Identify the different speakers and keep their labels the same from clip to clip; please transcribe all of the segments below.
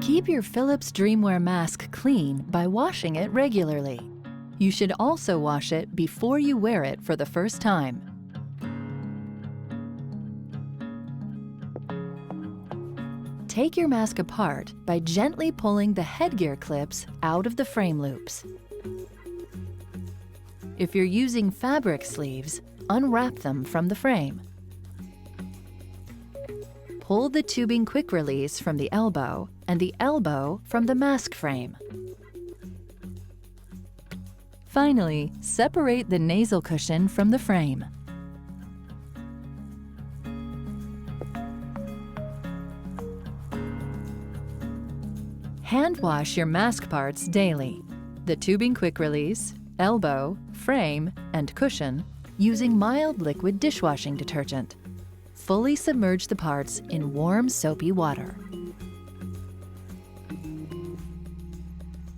Speaker 1: Keep your Philips DreamWear mask clean by washing it regularly. You should also wash it before you wear it for the first time. Take your mask apart by gently pulling the headgear clips out of the frame loops. If you're using fabric sleeves, unwrap them from the frame. Pull the tubing quick release from the elbow and the elbow from the mask frame. Finally, separate the nasal cushion from the frame. Hand wash your mask parts daily. The tubing quick release, elbow, frame, and cushion using mild liquid dishwashing detergent. Fully submerge the parts in warm soapy water.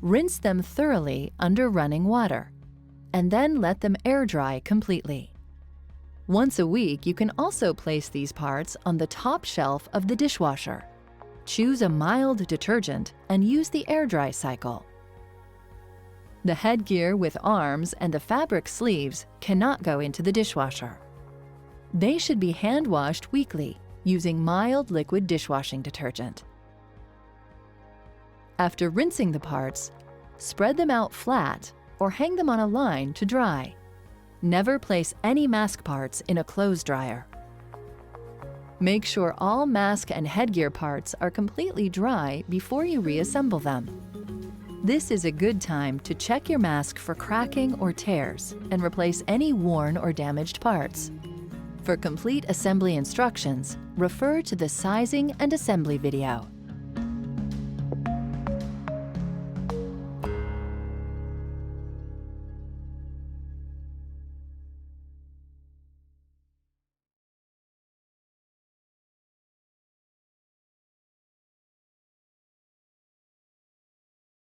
Speaker 1: Rinse them thoroughly under running water, and then let them air dry completely. Once a week, you can also place these parts on the top shelf of the dishwasher. Choose a mild detergent and use the air dry cycle. The headgear with arms and the fabric sleeves cannot go into the dishwasher. They should be hand washed weekly using mild liquid dishwashing detergent. After rinsing the parts, spread them out flat or hang them on a line to dry. Never place any mask parts in a clothes dryer. Make sure all mask and headgear parts are completely dry before you reassemble them. This is a good time to check your mask for cracking or tears and replace any worn or damaged parts. For complete assembly instructions, refer to the sizing and assembly video.